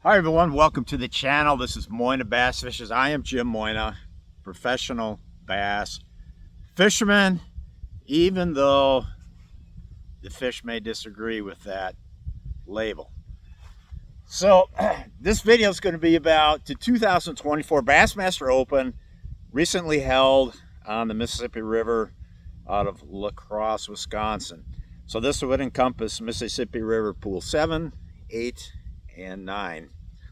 Hi everyone, welcome to the channel. This is Moyna Bass Fishers. I am Jim Moyna, professional bass fisherman, even though the fish may disagree with that label. So this video is going to be about the 2024 Bassmaster Open, recently held on the Mississippi River out of LaCrosse, Wisconsin. So this would encompass Mississippi River Pool 7, 8, and 9.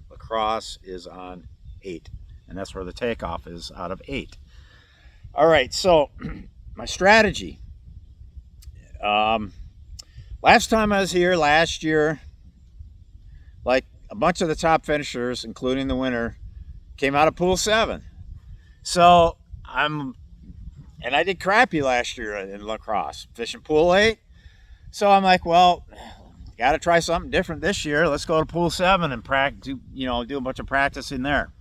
LaCrosse is on 8, and that's where the takeoff is, out of 8. All right, so my strategy. Last time I was here, last year, like a bunch of the top finishers, including the winner, came out of Pool 7. So I did crappy last year in LaCrosse, fishing Pool 8. So I'm like, well, got to try something different this year. Let's go to Pool 7 and practice, do a bunch of practicing there.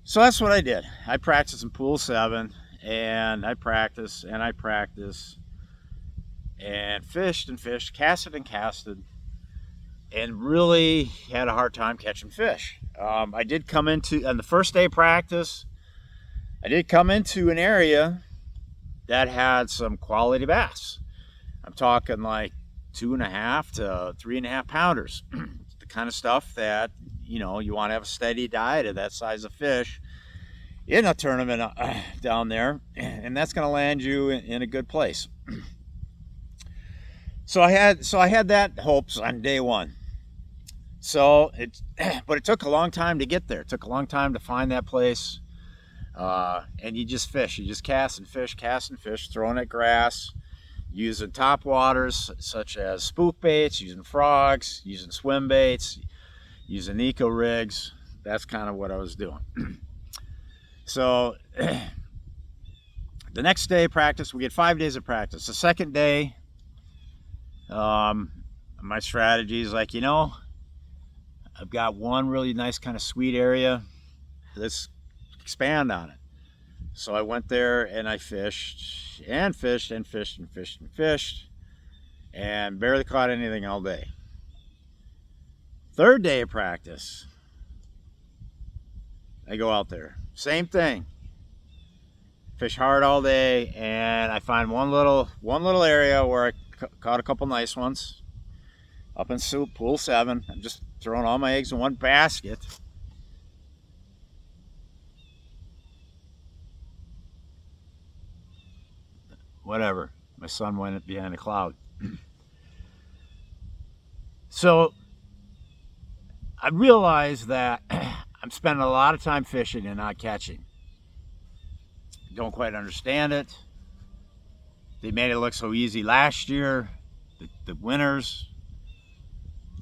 So that's what I did. I practiced in Pool 7, and I practiced and fished and fished, casted and casted, and really had a hard time catching fish. I did come into, on the first day of practice, I did come into an area that had some quality bass. I'm talking like 2.5 to 3.5 pounders. The kind of stuff that, you want to have a steady diet of that size of fish in a tournament down there, and that's going to land you in a good place. So I had that hopes on day one. But it took a long time to get there. It took a long time to find that place. And you just fish. You just cast and fish, throwing at grass, using top waters such as spook baits, using frogs, using swim baits, using eco rigs. That's kind of what I was doing. So the next day of practice, we get 5 days of practice. The second day, my strategy is like, I've got one really nice kind of sweet area. Let's expand on it. So I went there and I fished and fished and fished and fished and fished and barely caught anything all day. Third day of practice, I go out there. Same thing. Fish hard all day, and I find one little area where I caught a couple nice ones up in Pool 7. I'm just throwing all my eggs in one basket. Whatever, my son went behind a cloud. So I realized that I'm spending a lot of time fishing and not catching. Don't quite understand it. They made it look so easy last year. The winners,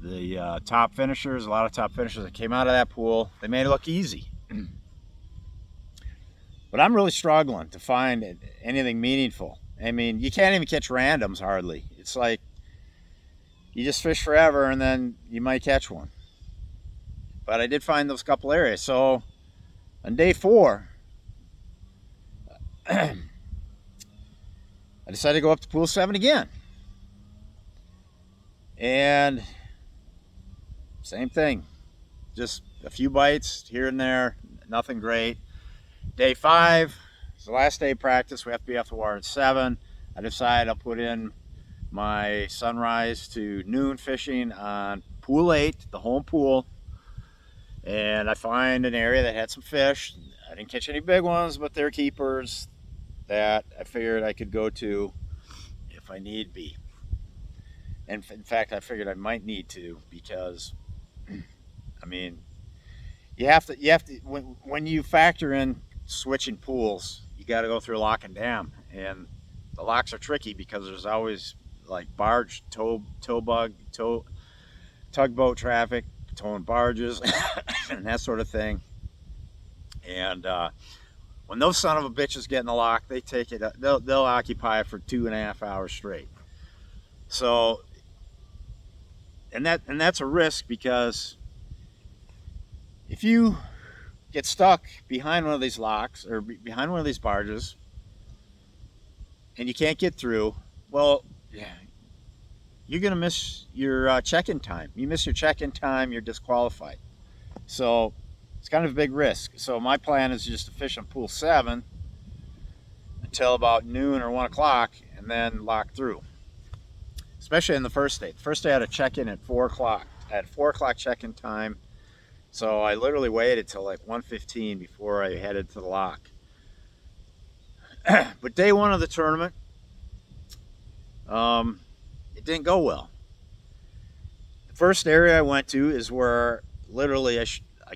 the top finishers, a lot of top finishers that came out of that pool, they made it look easy. But I'm really struggling to find anything meaningful. I mean, you can't even catch randoms hardly. It's like you just fish forever and then you might catch one. But I did find those couple areas. So on day 4, I decided to go up to Pool 7 again. And same thing. Just a few bites here and there. Nothing great. Day 5. It's the last day of practice. We have to be off the water at 7. I decided I'll put in my sunrise to noon fishing on Pool 8, the home pool. And I find an area that had some fish. I didn't catch any big ones, but they're keepers that I figured I could go to if I need be. And in fact, I figured I might need to, because, I mean, you have to when you factor in switching pools, you got to go through lock and dam, and the locks are tricky because there's always like barge, tugboat traffic, towing barges and that sort of thing. And when those son of a bitches get in the lock, they take it. They'll occupy it for 2.5 hours straight. So, and that's a risk, because if you get stuck behind one of these locks or behind one of these barges and you can't get through, well, you're going to miss your check-in time. You miss your check-in time, you're disqualified. So it's kind of a big risk. So my plan is just to fish on pool 7 until about noon or 1 o'clock and then lock through. Especially in the first day. The first day I had to check in at 4 o'clock. I had 4 o'clock check-in time. So I literally waited till like 1:15 before I headed to the lock. But day 1 of the tournament, it didn't go well. The first area I went to is where literally I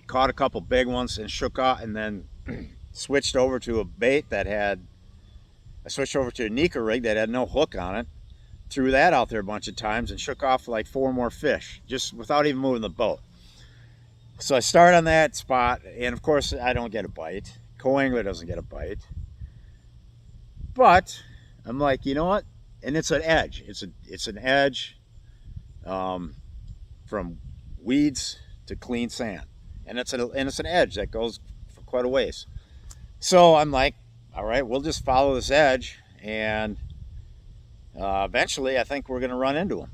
caught a couple big ones and shook off, and then switched over to a bait that had, I switched over to a Nika rig that had no hook on it, threw that out there a bunch of times and shook off like 4 more fish just without even moving the boat. So I start on that spot, and of course I don't get a bite. Co-angler doesn't get a bite. But I'm like, you know what? And it's an edge. It's an edge from weeds to clean sand, and it's an edge that goes for quite a ways. So I'm like, all right, we'll just follow this edge, and eventually I think we're going to run into them.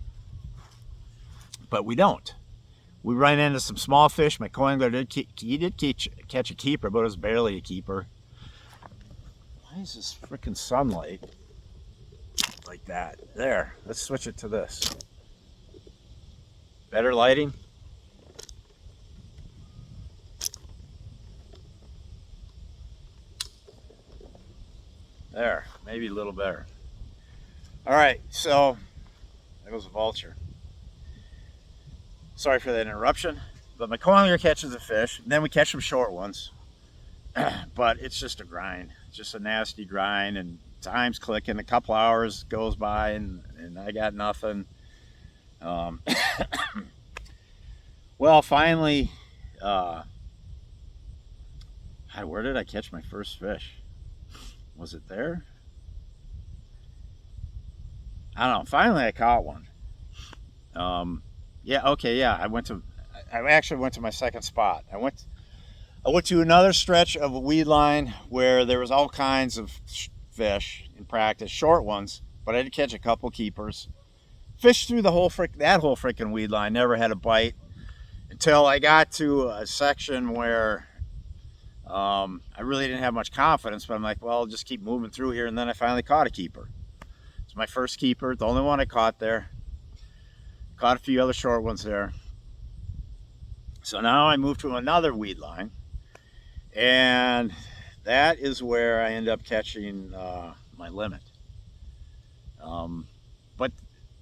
But we don't. We ran into some small fish. My co-angler did catch a keeper, but it was barely a keeper. Why is this freaking sunlight like that? There, let's switch it to this. Better lighting. There, maybe a little better. All right, so there goes a vulture. Sorry for that interruption, but my co-angler catches a fish, and then we catch some short ones. But it's just a grind. It's just a nasty grind, and time's clicking. A couple hours goes by, and I got nothing. Well, finally, where did I catch my first fish? Was it there? I don't know. Finally, I caught one. Yeah, okay, yeah. I actually went to my second spot. I went to another stretch of a weed line where there was all kinds of fish in practice, short ones, but I did catch a couple keepers. Fished through that whole freaking weed line, never had a bite until I got to a section where I really didn't have much confidence, but I'm like, well, I'll just keep moving through here, and then I finally caught a keeper. It's my first keeper, the only one I caught there. Caught a few other short ones there. So now I move to another weed line, and that is where I end up catching my limit. But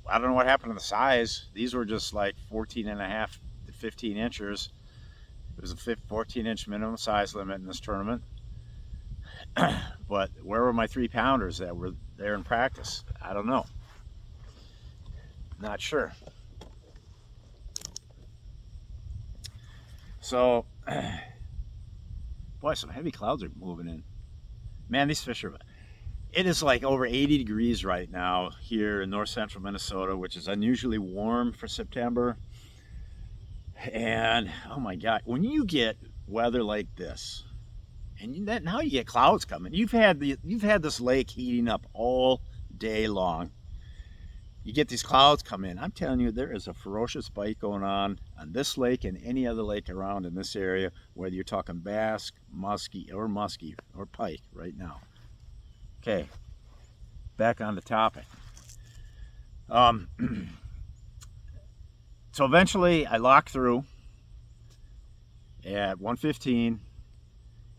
I don't know what happened to the size. These were just like 14 and a half to 15 inches. It was a 14-inch minimum size limit in this tournament. But where were my 3-pounders that were there in practice? I don't know. Not sure. So, boy, some heavy clouds are moving in. Man, these fish are... It is like over 80 degrees right now here in north central Minnesota, which is unusually warm for September. And, oh my God, when you get weather like this, and now you get clouds coming. You've had this lake heating up all day long. You get these clouds come in. I'm telling you, there is a ferocious bite going on this lake and any other lake around in this area, whether you're talking bass, muskie, or pike right now. Okay, back on the topic. So eventually I locked through at 1:15,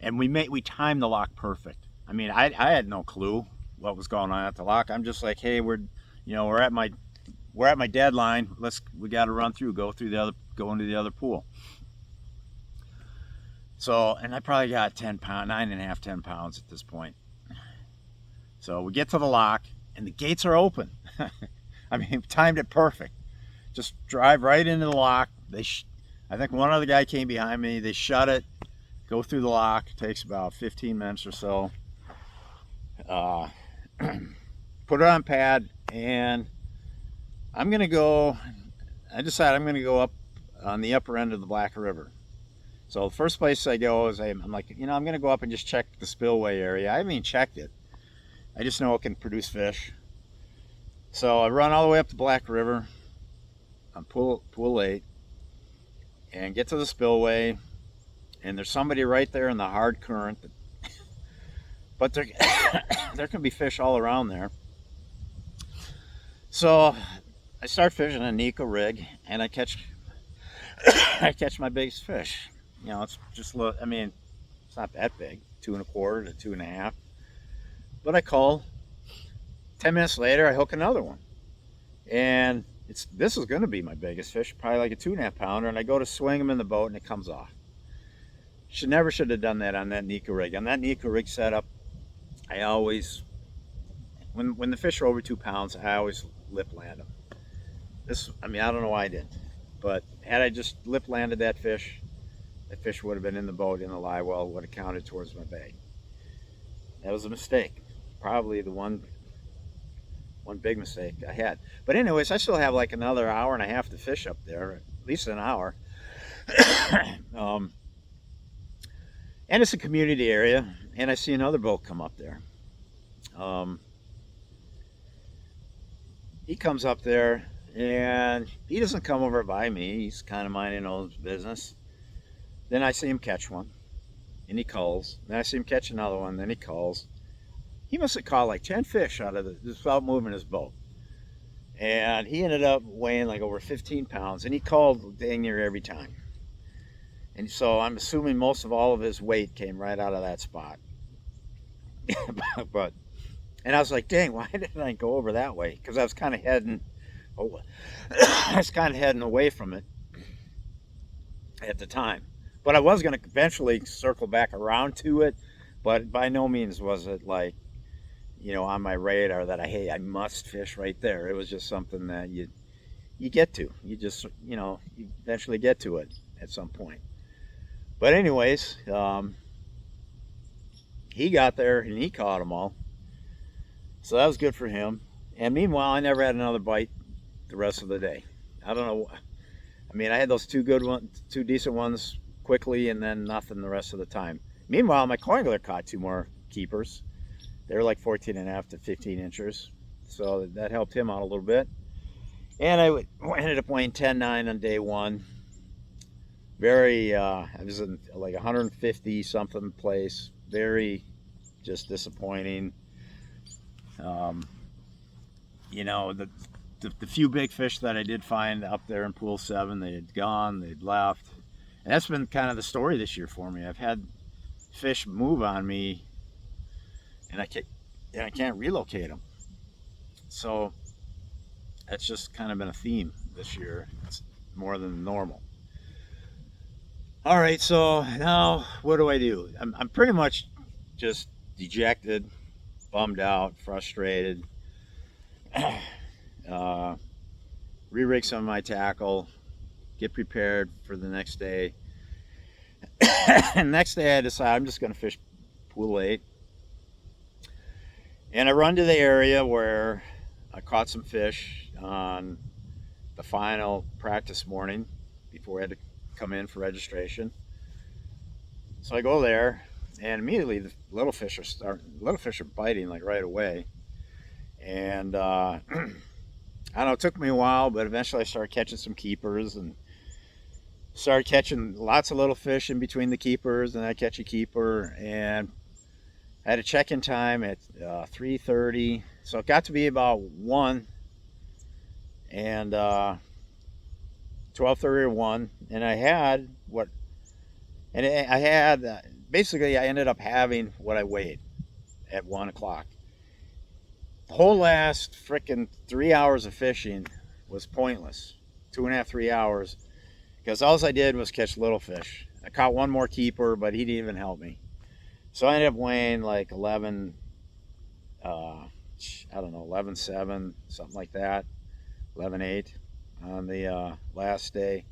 and we timed the lock perfect. I mean, I had no clue what was going on at the lock. I'm just like, hey, we're at my deadline. We got to run through, go into the other pool. So, and I probably got 10 pounds, 9.5, 10 pounds at this point. So we get to the lock, and the gates are open. I mean, timed it perfect. Just drive right into the lock. I think one other guy came behind me. They shut it, go through the lock. It takes about 15 minutes or so. Put it on pad, and I decided I'm going to go up on the upper end of the Black River. So the first place I go is I'm like, I'm going to go up and just check the spillway area. I haven't even checked it. I just know it can produce fish. So I run all the way up the Black River on pool 8 and get to the spillway, and there's somebody right there in the hard current, but there, there can be fish all around there. So I start fishing a Nico rig, and I catch I catch my biggest fish. You know, it's just I mean, it's not that big, 2.25 to 2.5. But I call. 10 minutes later, I hook another one, and this is going to be my biggest fish, probably like a 2.5 pounder. And I go to swing him in the boat, and it comes off. Should have done that on that Nico rig. On that Nico rig setup, I always, when the fish are over 2 pounds, I always lip land them. I mean, I don't know why I didn't, but had I just lip landed that fish would have been in the boat in the live well, would have counted towards my bag. That was a mistake. Probably the one big mistake I had. But anyways, I still have like another hour and a half to fish up there, at least an hour. And it's a community area, and I see another boat come up there. He comes up there, and he doesn't come over by me. He's kind of minding his business. Then I see him catch one, and he calls. Then I see him catch another one, then he calls. He must have caught like 10 fish out of this without moving his boat. And he ended up weighing like over 15 pounds, and he called dang near every time. And so I'm assuming most of all of his weight came right out of that spot. And I was like, dang, why didn't I go over that way? Because I was kind of heading away from it at the time. But I was going to eventually circle back around to it, but by no means was it like, you know, on my radar that I must fish right there. It was just something that you get to. You just, you know, you eventually get to it at some point. But anyways, he got there and he caught them all. So that was good for him. And meanwhile, I never had another bite the rest of the day. I don't know. I mean, I had those two decent ones quickly, and then nothing the rest of the time. Meanwhile, my coingler caught 2 more keepers. They were like 14.5 to 15 inches. So that helped him out a little bit. And I ended up weighing 10.9 on day 1. I was in like 150 something place. Very just disappointing. You know, the few big fish that I did find up there in pool 7, they had gone, they'd left. And that's been kind of the story this year for me. I've had fish move on me, and I can't relocate them. So that's just kind of been a theme this year. It's more than normal. All right, so now what do I do? I'm pretty much just dejected, bummed out, frustrated. Re-rig some of my tackle, get prepared for the next day. And next day I decide I'm just going to fish pool 8. And I run to the area where I caught some fish on the final practice morning before I had to come in for registration. So I go there, and immediately the little fish are biting like right away. And I don't know, it took me a while, but eventually I started catching some keepers and started catching lots of little fish in between the keepers, and I catch a keeper, and I had a check-in time at 3:30, so it got to be about 1, and 12:30 or 1, and I had basically I ended up having what I weighed at 1 o'clock. The whole last frickin' 3 hours of fishing was pointless. 2.5, 3 hours, because all I did was catch little fish. I caught one more keeper, but he didn't even help me. So I ended up weighing like 11.7, something like that, 11.8 on the last day.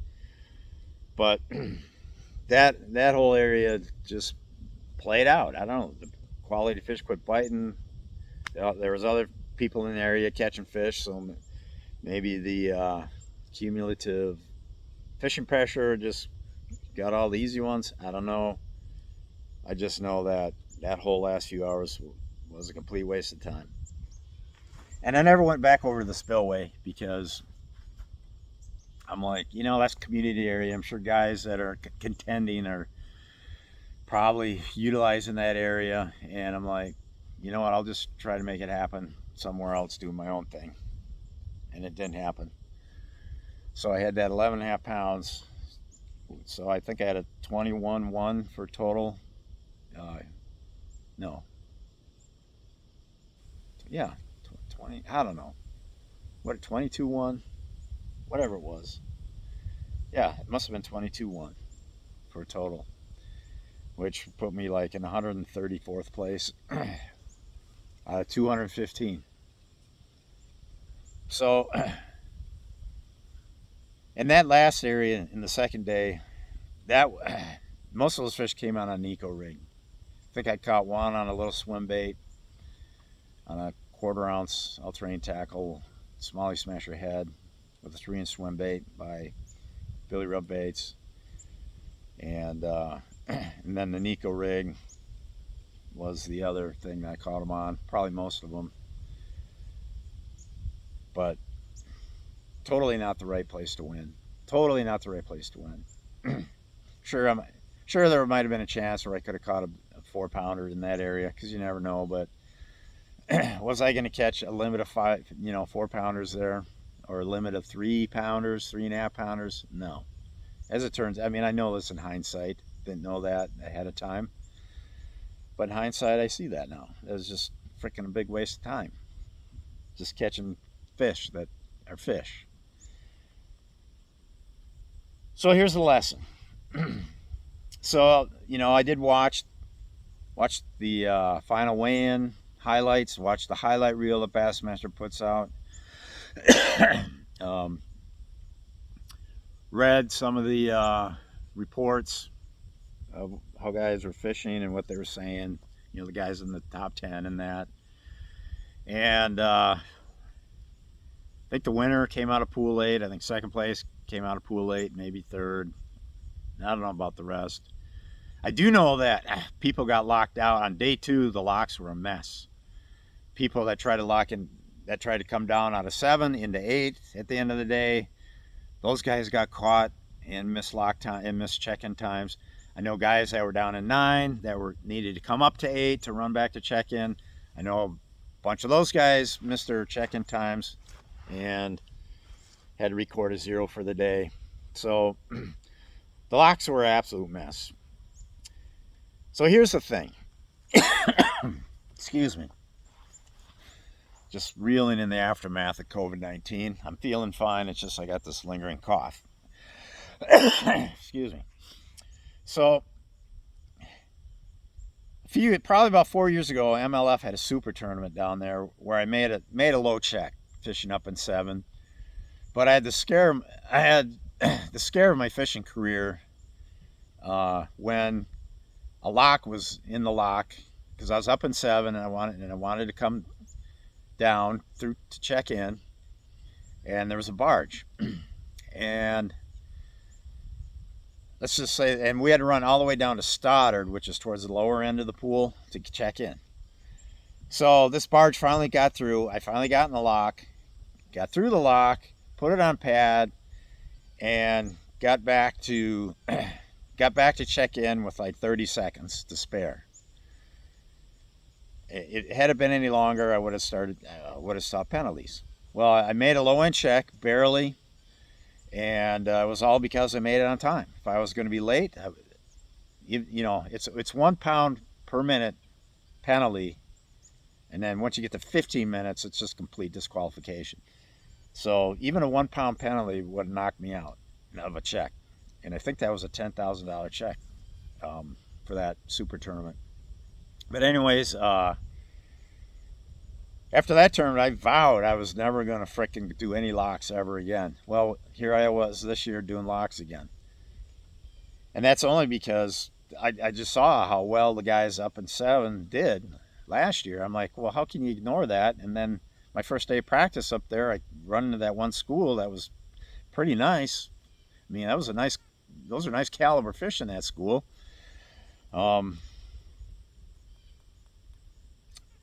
But that whole area just played out. I don't know, the quality of fish quit biting. There was other people in the area catching fish, so maybe the cumulative fishing pressure just got all the easy ones. I don't know. I just know that whole last few hours was a complete waste of time. And I never went back over to the spillway because I'm like, that's community area. I'm sure guys that are contending are probably utilizing that area. And I'm like, you know what? I'll just try to make it happen somewhere else doing my own thing. And it didn't happen. So I had that 11 and a half pounds. So I think I had a 21-1 for total. No. Yeah. 20. I don't know. What, 22-1? Whatever it was. Yeah, it must have been 22-1 for total, which put me like in 134th place out of 215. So, in that last area in the second day, that most of those fish came out on an eco rig. I think I caught one on a little swim bait on a 1/4 ounce all-terrain tackle, smallie smasher head with a 3-inch swim bait by Billy Rub Baits, and then the Nico rig was the other thing that I caught them on, probably most of them, but totally not the right place to win. Totally not the right place to win. Sure there might have been a chance where I could have caught a 4-pounder in that area, because you never know, but was I going to catch a limit of 4-pounders there, or a limit of 3-pounders, 3.5-pounders? No. As it turns, I mean, I know this in hindsight. Didn't know that ahead of time. But in hindsight, I see that now. It was just freaking a big waste of time. Just catching fish that are fish. So here's the lesson. So, I did watch the final weigh-in highlights, watch the highlight reel that Bassmaster puts out. Read some of the reports of how guys were fishing and what they were saying, the guys in the top 10 and that. And I think the winner came out of pool 8. I think second place came out of pool 8, maybe third. I don't know about the rest. I do know that people got locked out on day 2. The locks were a mess. People that tried to come down out of 7 into 8 at the end of the day, those guys got caught and missed lock time and missed check-in times. I know guys that were down in 9 that needed to come up to 8 to run back to check-in. I know a bunch of those guys missed their check-in times and had to record a 0 for the day. So the locks were an absolute mess. So here's the thing. Excuse me. Just reeling in the aftermath of COVID-19. I'm feeling fine. It's just I got this lingering cough. Excuse me. So, probably about 4 years ago, MLF had a super tournament down there where I made a low check fishing up in 7. But I had the scare of my fishing career when a lock was in the lock, because I was up in 7 and I wanted to come down through to check in, and there was a barge, and let's just say, and we had to run all the way down to Stoddard, which is towards the lower end of the pool, to check in. So this barge finally got through. I finally got in the lock, got through the lock, put it on pad, and got back to check in with like 30 seconds to spare. Had it been any longer, I would have stopped penalties. Well, I made a low end check barely, and it was all because I made it on time. If I was going to be late, it's 1 pound per minute penalty, and then once you get to 15 minutes, it's just complete disqualification. So even a 1 pound penalty would knock me out of a check, and I think that was a $10,000 check for that super tournament. But anyways, after that tournament, I vowed I was never going to frickin' do any locks ever again. Well, here I was this year doing locks again. And that's only because I just saw how well the guys up in 7 did last year. I'm like, well, how can you ignore that? And then my first day of practice up there, I run into that one school that was pretty nice. I mean, those are nice caliber fish in that school.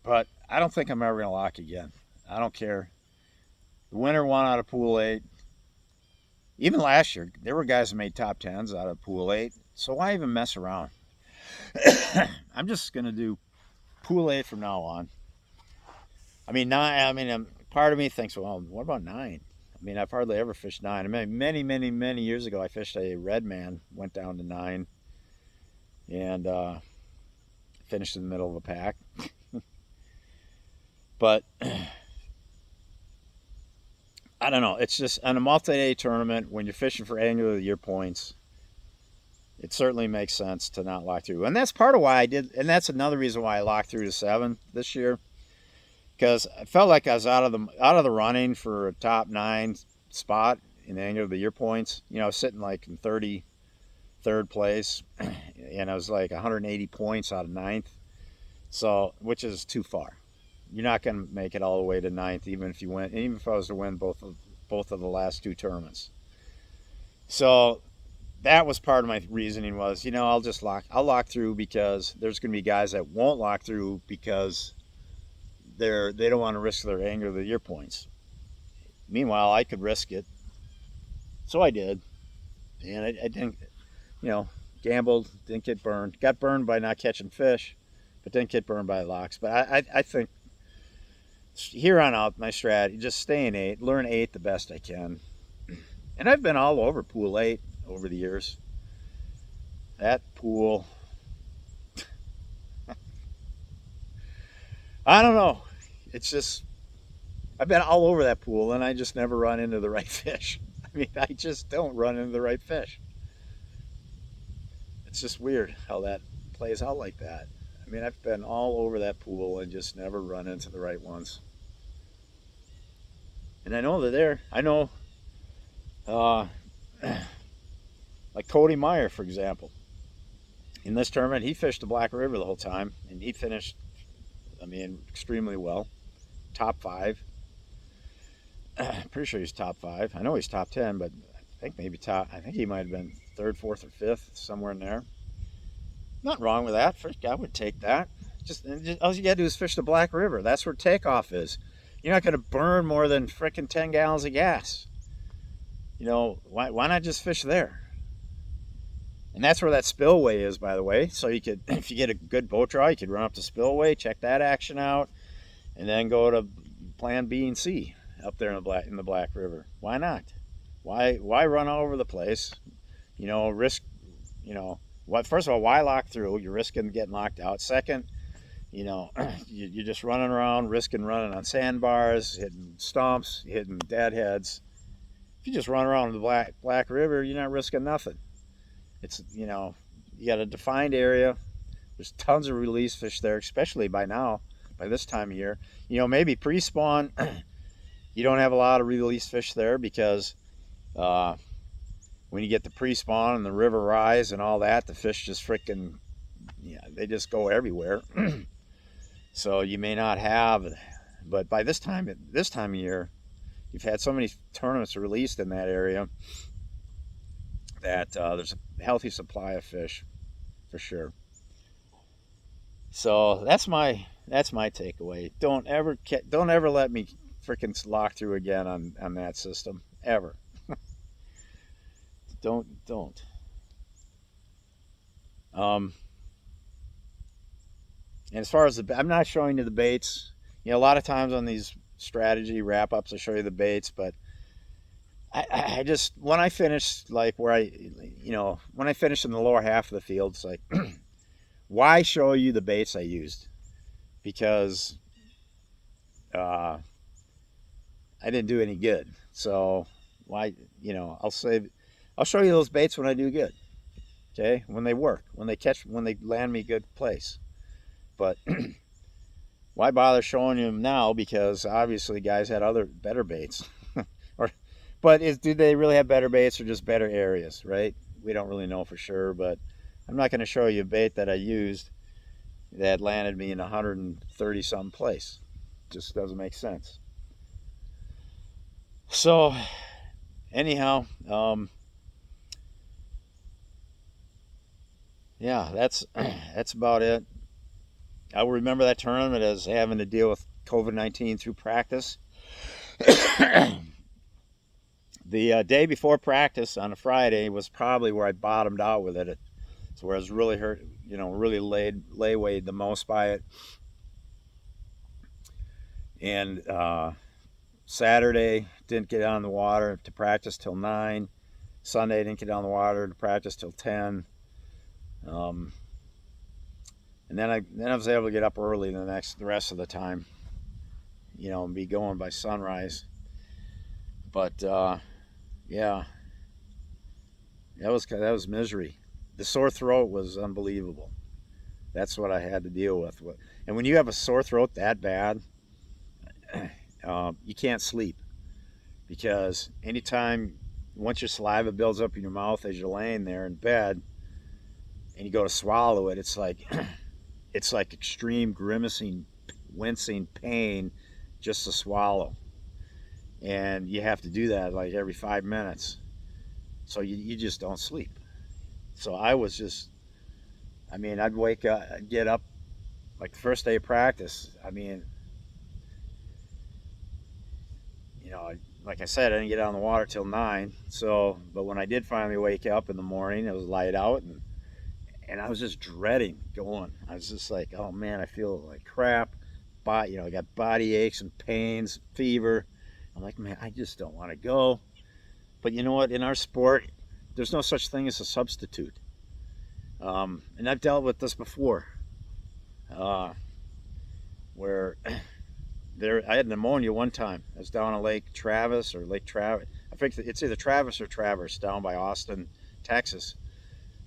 But I don't think I'm ever going to lock again. I don't care. The winner won out of pool 8. Even last year, there were guys that made top 10s out of pool 8. So why even mess around? I'm just going to do pool 8 from now on. I mean, 9, part of me thinks, well, what about 9? I mean, I've hardly ever fished 9. I mean, many years ago, I fished a red man, went down to 9, and finished in the middle of the pack. But I don't know. It's just on a multi-day tournament, when you're fishing for annual of the year points, it certainly makes sense to not lock through. And that's part of why I did, and that's another reason why I locked through to 7 this year, because I felt like I was out of the running for a top 9 spot in the annual of the year points. You know, sitting like in 33rd place, and I was like 180 points out of 9th, so which is too far. You're not going to make it all the way to 9th, even if I was to win both of the last 2 tournaments. So that was part of my reasoning was, you know, I'll lock through, because there's going to be guys that won't lock through because they don't want to risk their annual of the year points. Meanwhile, I could risk it, so I did, and I didn't, you know, gambled, didn't get burned. Got burned by not catching fish, but didn't get burned by locks. But I think here on out, my strategy, just stay in 8, learn 8 the best I can. And I've been all over pool 8 over the years. That pool, I don't know. It's just, I've been all over that pool, and I just never run into the right fish. I mean, I just don't run into the right fish. It's just weird how that plays out like that. I mean, I've been all over that pool and just never run into the right ones. And I know they're there. I know, like Cody Meyer, for example. In this tournament, he fished the Black River the whole time, and he finished, I mean, extremely well. Top 5. Pretty sure he's top 5. I know he's top 10, but I think he might have been 3rd, 4th, or 5th, somewhere in there. Not wrong with that. I would take that. Just all you got to do is fish the Black River. That's where takeoff is. You're not going to burn more than frickin' 10 gallons of gas. You know, why not just fish there? And that's where that spillway is, by the way. So you could, if you get a good boat draw, you could run up to spillway, check that action out, and then go to plan B and C up there in the Black River. Why not? Why run all over the place? You know, risk, you know, first of all, why lock through? You're risking getting locked out. Second, you know, you're just running around, risking running on sandbars, hitting stumps, hitting deadheads. If you just run around the Black River, you're not risking nothing. It's, you know, you got a defined area. There's tons of release fish there, especially by this time of year. You know, maybe pre-spawn, you don't have a lot of release fish there, because when you get the pre-spawn and the river rise and all that, the fish just freaking, yeah, they just go everywhere. So you may not have, but by this time of year, you've had so many tournaments released in that area that there's a healthy supply of fish, for sure. So that's my takeaway. Don't ever let me freaking lock through again on that system, ever. don't. And as far as I'm not showing you the baits. You know, a lot of times on these strategy wrap ups, I show you the baits, but I just, when I finish, like when I finish in the lower half of the field, it's like, why show you the baits I used? Because I didn't do any good. So why, you know, I'll show you those baits when I do good. Okay, when they work, when they land me good place. But why bother showing you them now? Because obviously guys had other better baits. But do they really have better baits or just better areas, right? We don't really know for sure, but I'm not going to show you a bait that I used that landed me in 130 some place. Just doesn't make sense. So anyhow, yeah, that's about it. I will remember that tournament as having to deal with COVID-19 through practice. The day before practice on a Friday was probably where I bottomed out with it. It's where I was really hurt, you know, really laid the most by it. And Saturday didn't get on the water to practice till 9. Sunday didn't get on the water to practice till 10. And then I was able to get up early the rest of the time, you know, and be going by sunrise. But yeah, that was misery. The sore throat was unbelievable. That's what I had to deal with. And when you have a sore throat that bad, you can't sleep, because once your saliva builds up in your mouth as you're laying there in bed and you go to swallow it, it's like extreme grimacing, wincing pain just to swallow. And you have to do that like every 5 minutes. So you just don't sleep. So I'd wake up, I'd get up like the first day of practice. I mean, you know, like I said, I didn't get out on the water till 9. So, but when I did finally wake up in the morning, it was light out, and I was just dreading going. I was just like, oh man, I feel like crap. You know, I got body aches and pains, fever. I'm like, man, I just don't want to go. But you know what? In our sport, there's no such thing as a substitute. And I've dealt with this before, where I had pneumonia one time. I was down on Lake Travis. I think it's either Travis or Traverse, down by Austin, Texas,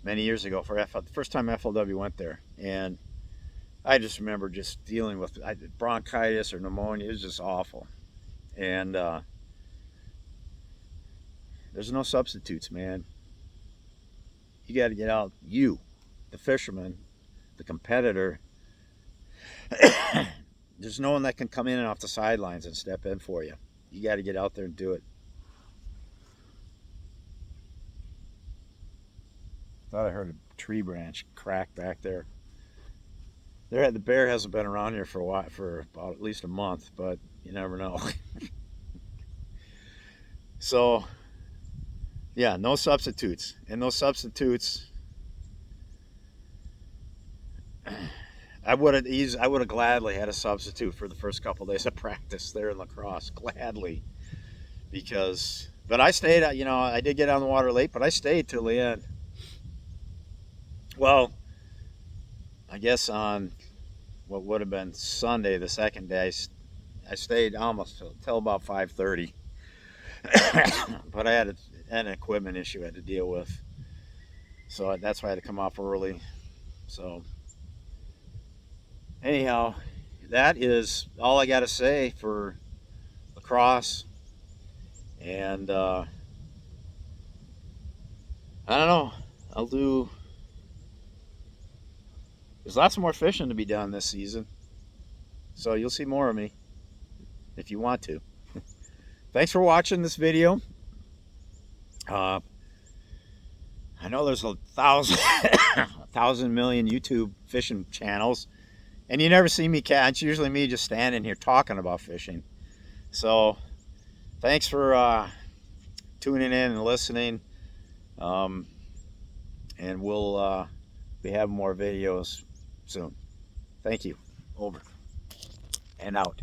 many years ago for the first time FLW went there. And I just remember just dealing with bronchitis or pneumonia. It was just awful. And there's no substitutes, man. You got to get out. You, the fisherman, the competitor. There's no one that can come in and off the sidelines and step in for you. You got to get out there and do it. Thought I heard a tree branch crack back there. The bear hasn't been around here for a while, for about at least a month, but you never know. So, yeah, no substitutes. And those substitutes, I would have gladly had a substitute for the first couple of days of practice there in LaCrosse, gladly, but I stayed. You know, I did get on the water late, but I stayed till the end. Well, I guess on what would have been Sunday, the second day, I stayed almost till about 5:30. But I had an equipment issue I had to deal with, so that's why I had to come off early. So anyhow, that is all I got to say for LaCrosse. And I don't know. There's lots more fishing to be done this season, so you'll see more of me if you want to. Thanks for watching this video. I know there's 1,000 million YouTube fishing channels, and you never see me catch. It's usually me just standing here talking about fishing. So thanks for tuning in and listening. And we'll be having more videos soon. Thank you. Over and out.